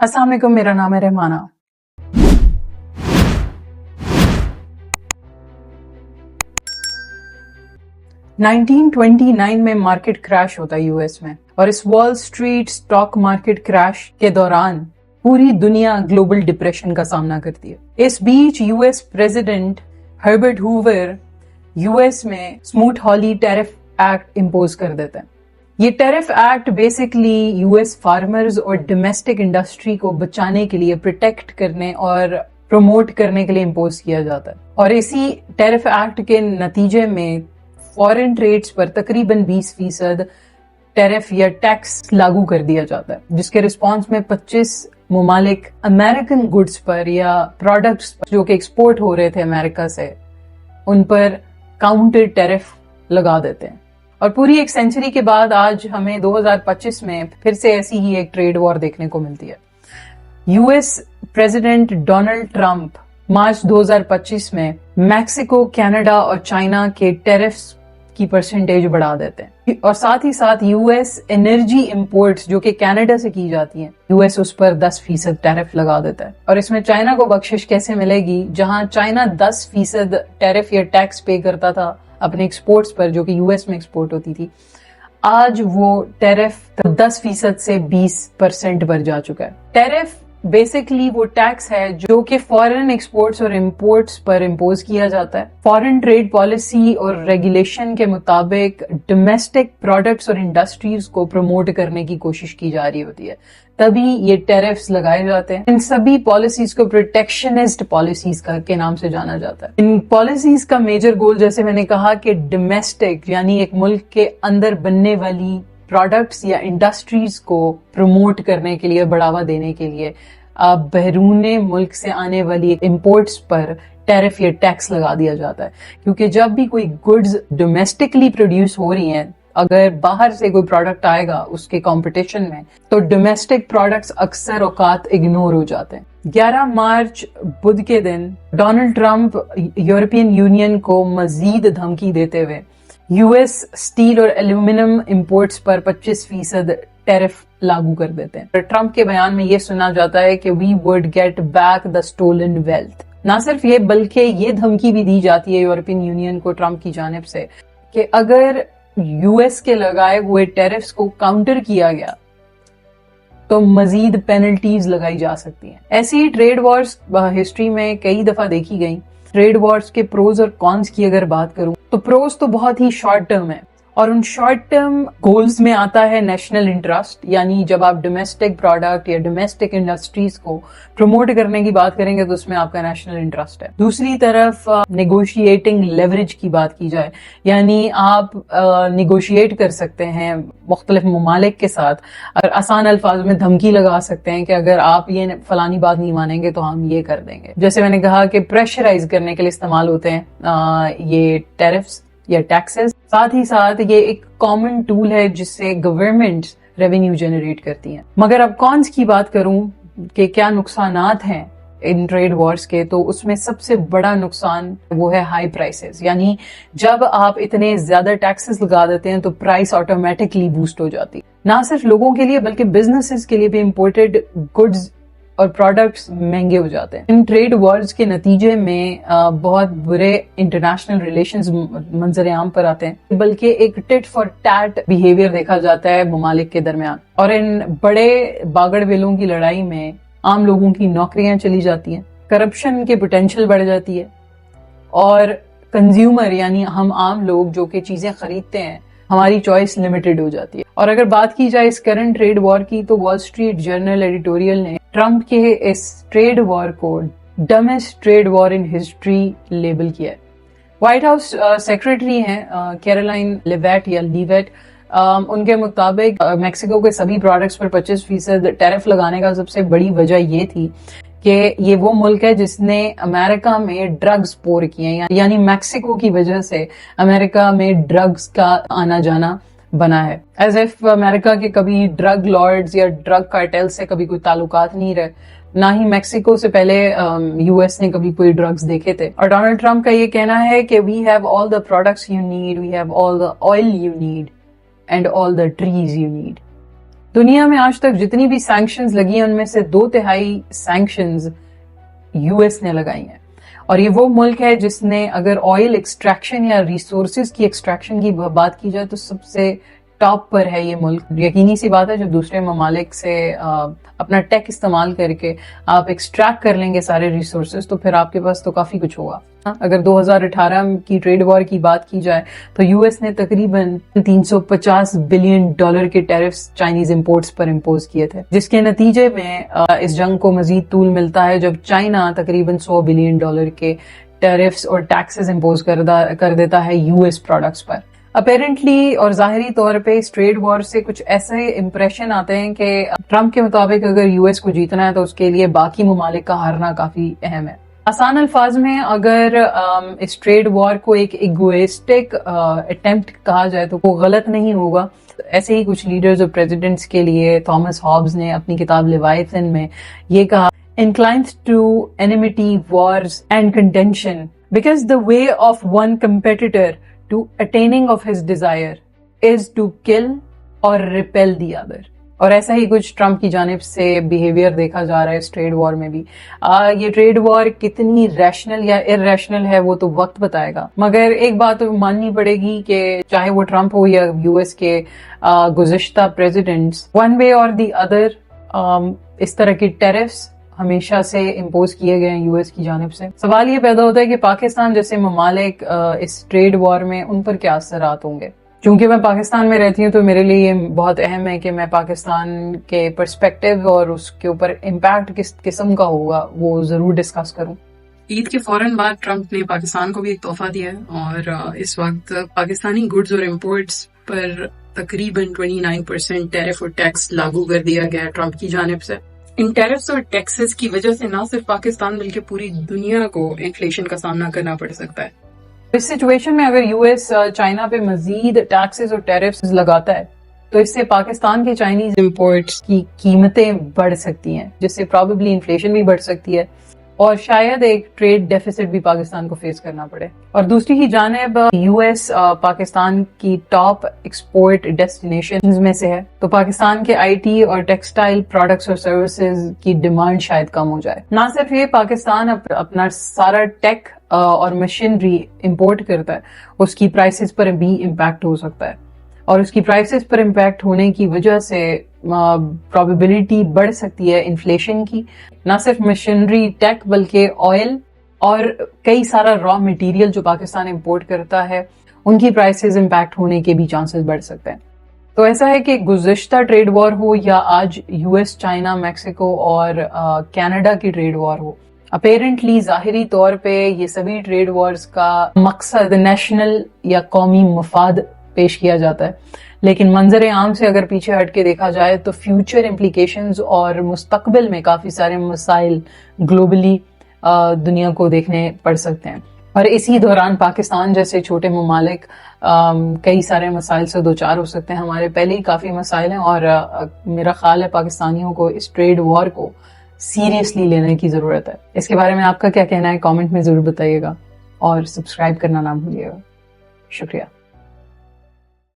السلام علیکم، میرا نام ہے رحمانہ۔ 1929 میں مارکیٹ کریش ہوتا ہے یو ایس میں، اور اس وال اسٹریٹ اسٹاک مارکیٹ کریش کے دوران پوری دنیا گلوبل ڈپریشن کا سامنا کرتی ہے۔ اس بیچ U S president Herbert Hoover U S میں Smoot Hawley tariff act impose کر دیتے ہیں۔ یہ tariff act basically U S farmers اور ڈومیسٹک انڈسٹری کو بچانے کے لیے، پروٹیکٹ کرنے اور پروموٹ کرنے کے لیے امپوز کیا جاتا ہے، اور اسی ٹیرف ایکٹ کے نتیجے میں فورن ٹریڈز پر تقریباً 20% ٹیرف یا ٹیکس لاگو کر دیا جاتا ہے، جس کے رسپانس میں 25 ممالک امریکن گڈز پر یا پروڈکٹس جو کہ ایکسپورٹ ہو رہے تھے امریکہ سے، ان پر کاؤنٹر ٹیرف لگا دیتے ہیں۔ اور پوری ایک سینچری کے بعد آج ہمیں 2025 میں پھر سے ایسی ہی ایک ٹریڈ وار دیکھنے کو ملتی ہے۔ You S president Donald Trump March 2025 میں میکسیکو، کینیڈا اور چائنا کے ٹیرفز کی پرسنٹیج بڑھا دیتے ہیں، اور ساتھ ہی ساتھ یو ایس انرجی امپورٹس جو کہ کینیڈا سے کی جاتی ہیں، یو ایس اس پر 10% ٹیرف لگا دیتا ہے۔ اور اس میں چائنا کو بخشش کیسے ملے گی؟ جہاں چائنا 10% ٹیرف یا ٹیکس پے کرتا تھا اپنے ایکسپورٹس پر جو کہ یو ایس میں ایکسپورٹ ہوتی تھی، آج وہ ٹیرف 10% سے 20% پر جا چکا ہے۔ ٹیرف بیسکلی وہ ٹیکس ہے جو کہ فورن ایکسپورٹس اور امپورٹس پر امپوز کیا جاتا ہے۔ فورن ٹریڈ پالیسی اور ریگولیشن کے مطابق ڈومیسٹک پروڈکٹس اور انڈسٹریز کو پروموٹ کرنے کی کوشش کی جا رہی ہوتی ہے، تبھی یہ ٹیرفز لگائے جاتے ہیں۔ ان سبھی پالیسیز کو پروٹیکشنسٹ پالیسیز کے نام سے جانا جاتا ہے۔ ان پالیسیز کا میجر گول، جیسے میں نے کہا، کہ ڈومیسٹک یعنی ایک ملک کے اندر بننے والی پروڈکٹس یا انڈسٹریز کو پروموٹ کرنے کے لیے، بڑھاوا دینے کے لیے بیرون ملک سے آنے والی امپورٹس پر ٹیرف یا ٹیکس لگا دیا جاتا ہے، کیونکہ جب بھی کوئی گڈز ڈومیسٹکلی پروڈیوس ہو رہی ہیں، اگر باہر سے کوئی پروڈکٹ آئے گا اس کے کمپٹیشن میں، تو ڈومیسٹک پروڈکٹس اکثر اوقات اگنور ہو جاتے ہیں۔ 11 مارچ بدھ کے دن ڈونلڈ ٹرمپ یورپین یونین کو مزید دھمکی دیتے ہوئے یو ایس اسٹیل اور ایلومینم امپورٹس پر 25% ٹیرف لاگو کر دیتے ہیں۔ ٹرمپ کے بیان میں یہ سنا جاتا ہے کہ we would get back the stolen wealth. نہ صرف یہ بلکہ یہ دھمکی بھی دی جاتی ہے یورپین یونین کو ٹرمپ کی جانب سے کہ اگر یو ایس کے لگائے ہوئے ٹیرفز کو کاؤنٹر کیا گیا تو مزید پینلٹیز لگائی جا سکتی ہیں۔ ایسی ٹریڈ وارز ہسٹری میں کئی دفعہ دیکھی گئی۔ ٹریڈ وارز کے پروز اور کونس کی اگر بات کروں تو پروز تو بہت ہی شارٹ ٹرم ہے، اور ان شارٹ ٹرم گولز میں آتا ہے نیشنل انٹرسٹ، یعنی جب آپ ڈومیسٹک پروڈکٹ یا ڈومیسٹک انڈسٹریز کو پروموٹ کرنے کی بات کریں گے تو اس میں آپ کا نیشنل انٹرسٹ ہے۔ دوسری طرف نیگوشیٹنگ لیوریج کی بات کی جائے، یعنی آپ نیگوشیٹ کر سکتے ہیں مختلف ممالک کے ساتھ، اور آسان الفاظ میں دھمکی لگا سکتے ہیں کہ اگر آپ یہ فلانی بات نہیں مانیں گے تو ہم یہ کر دیں گے۔ جیسے میں نے کہا کہ پریشرائز کرنے کے لیے استعمال ہوتے ہیں یہ ٹیرفز یا ٹیکسز۔ ساتھ ہی ساتھ یہ ایک کامن ٹول ہے جس سے گورنمنٹ ریونیو جنریٹ کرتی ہیں۔ مگر اب کونس کی بات کروں کہ کیا نقصانات ہیں ان ٹریڈ وارز کے، تو اس میں سب سے بڑا نقصان وہ ہے ہائی پرائسز، یعنی جب آپ اتنے زیادہ ٹیکسز لگا دیتے ہیں تو پرائس آٹومیٹکلی بوسٹ ہو جاتی، نہ صرف لوگوں کے لیے بلکہ بزنسز کے لیے بھی۔ امپورٹڈ گڈز اور پروڈکٹس مہنگے ہو جاتے ہیں۔ ان ٹریڈ وارز کے نتیجے میں بہت برے انٹرنیشنل ریلیشنز منظر عام پر آتے ہیں، بلکہ ایک ٹٹ فار ٹیٹ بیہیویئر دیکھا جاتا ہے ممالک کے درمیان، اور ان بڑے باگڑ ویلوں کی لڑائی میں عام لوگوں کی نوکریاں چلی جاتی ہیں، کرپشن کے پوٹینشیل بڑھ جاتی ہے، اور کنزیومر یعنی ہم عام لوگ جو کہ چیزیں خریدتے ہیں، ہماری چوائس لمیٹڈ ہو جاتی ہے۔ اور اگر بات کی جائے اس کرنٹ ٹریڈ وار کی، تو وال اسٹریٹ جرنل ایڈیٹوریل نے ٹرمپ کے اس ٹریڈ وار کو dumbest trade war in history label کیا ہے۔ وائٹ ہاؤس سیکرٹری ہیں کیرولائن لیویٹ یا لیویٹ، ان کے مطابق میکسیکو کے سبھی پروڈکٹس پر 25% ٹیرف لگانے کا سب سے بڑی وجہ یہ تھی کہ یہ وہ ملک ہے جس نے امریکہ میں ڈرگز پور کیے ہیں، یعنی میکسیکو کی وجہ سے امریکہ میں ڈرگز کا آنا جانا بنا ہے، ایز ایف امریکہ کے کبھی ڈرگ لارڈز یا ڈرگ کارٹیل سے کبھی کوئی تعلقات نہیں رہے، نہ ہی میکسیکو سے پہلے یو ایس نے کبھی کوئی ڈرگز دیکھے تھے۔ اور ڈونلڈ ٹرمپ کا یہ کہنا ہے کہ we have all the products you need, we have all the oil you need and all the trees you need. دنیا میں آج تک جتنی بھی سینکشنز لگی ہیں ان میں سے 2/3 سینکشنز US نے لگائی ہیں، اور یہ وہ ملک ہے جس نے اگر آئل ایکسٹریکشن یا ریسورسز کی ایکسٹریکشن کی بات کی جائے تو سب سے ٹاپ پر ہے یہ ملک. یقینی سی بات ہے جب دوسرے ممالک سے اپنا ٹیک استعمال کر کے آپ ایکسٹریکٹ کر لیں گے سارے ریسورسز تو پھر آپ کے پاس تو کافی کچھ ہوگا. اگر 2018 کی ٹریڈ وار کی بات کی جائے تو US نے تقریباً $350 بلین کے ٹیرفز چائنیز امپورٹس پر امپوز کیے تھے، جس کے نتیجے میں اس جنگ کو مزید طول ملتا ہے جب چائنا تقریباً $100 بلین کے ٹیرفز اور ٹیکسز امپوز کر دیتا ہے US پروڈکٹس پر. اپیرنٹلی اور ظاہری طور پہ اس ٹریڈ وار سے کچھ ایسے امپریشن آتے ہیں کہ ٹرمپ کے مطابق اگر US کو جیتنا ہے تو اس کے لیے باقی ممالک کا ہارنا کافی اہم ہے. آسان الفاظ میں اگر اس ٹریڈ وار کو ایک ایگوئسٹک اٹیمپٹ کہا جائے تو وہ غلط نہیں ہوگا. ایسے ہی کچھ لیڈرز اور پریزیڈنٹس کے لیے تھامس ہابز نے اپنی کتاب لیوائتھن میں یہ کہا: inclines to enmity, wars and contention because the way of one competitor to attaining of his desire is to kill or repel the other. اور ایسا ہی کچھ ٹرمپ کی جانب سے بیہیویئر دیکھا جا رہا ہے اس ٹریڈ وار میں بھی. یہ ٹریڈ وار کتنی ریشنل یا ارریشنل ہے وہ تو وقت بتائے گا، مگر ایک بات تو ماننی پڑے گی کہ چاہے وہ ٹرمپ ہو یا US کے گزشتہ پریزیڈنٹس، ون وے اور دی ادر اس طرح کی ٹیرفز ہمیشہ سے امپوز کیے گئے ہیں US کی جانب سے. سوال یہ پیدا ہوتا ہے کہ پاکستان جیسے ممالک اس ٹریڈ وار میں ان پر کیا اثرات ہوں گے. چونکہ میں پاکستان میں رہتی ہوں تو میرے لیے یہ بہت اہم ہے کہ میں پاکستان کے پرسپیکٹیو اور اس کے اوپر امپیکٹ کس قسم کا ہوگا وہ ضرور ڈسکس کروں. عید کے فوراً بعد ٹرمپ نے پاکستان کو بھی ایک تحفہ دیا ہے اور اس وقت پاکستانی گڈز اور امپورٹس پر تقریباً 29% ٹیرف اور ٹیکس لاگو کر دیا گیا ہے ٹرمپ کی جانب سے. ان ٹیرفز اور ٹیکسز کی وجہ سے نہ صرف پاکستان بلکہ پوری دنیا کو انفلیشن کا سامنا کرنا پڑ سکتا ہے. اس سچویشن میں اگر US چائنا پہ مزید ٹیکسز اور ٹیرفز لگاتا ہے تو اس سے پاکستان کے چائنیز امپورٹس کی قیمتیں بڑھ سکتی ہیں، جس سے پرابیبلی انفلیشن بھی بڑھ سکتی ہے اور شاید ایک ٹریڈ ڈیفیسٹ بھی پاکستان کو فیس کرنا پڑے. اور دوسری ہی جانب US پاکستان کی ٹاپ ایکسپورٹ ڈیسٹینیشنز میں سے ہے تو پاکستان کے IT اور ٹیکسٹائل پروڈکٹس اور سروسز کی ڈیمانڈ شاید کم ہو جائے. نہ صرف یہ پاکستان اپنا سارا ٹیک اور مشینری امپورٹ کرتا ہے، اس کی پرائسز پر بھی امپیکٹ ہو سکتا ہے اور اس کی پرائسز پر امپیکٹ ہونے کی وجہ سے پرابیبلٹی بڑھ سکتی ہے انفلیشن کی. نہ صرف مشینری ٹیک بلکہ آئل اور کئی سارا را مٹیریل جو پاکستان امپورٹ کرتا ہے ان کی پرائسز امپیکٹ ہونے کے بھی چانسز بڑھ سکتے ہیں. تو ایسا ہے کہ گزشتہ ٹریڈ وار ہو یا آج US چائنا میکسیکو اور کینیڈا کی ٹریڈ وار ہو، اپیرنٹلی ظاہری طور پہ یہ سبھی ٹریڈ وارز کا مقصد نیشنل یا قومی مفاد پیش کیا جاتا ہے، لیکن منظر عام سے اگر پیچھے ہٹ کے دیکھا جائے تو فیوچر امپلیکیشنز اور مستقبل میں کافی سارے مسائل گلوبلی دنیا کو دیکھنے پڑ سکتے ہیں. اور اسی دوران پاکستان جیسے چھوٹے ممالک کئی سارے مسائل سے دوچار ہو سکتے ہیں. ہمارے پہلے ہی کافی مسائل ہیں اور میرا خیال ہے پاکستانیوں کو اس ٹریڈ وار کو سیریسلی لینے کی ضرورت ہے. اس کے بارے میں آپ کا کیا کہنا ہے کامنٹ میں ضرور بتائیے گا اور سبسکرائب کرنا نہ بھولیے گا. شکریہ.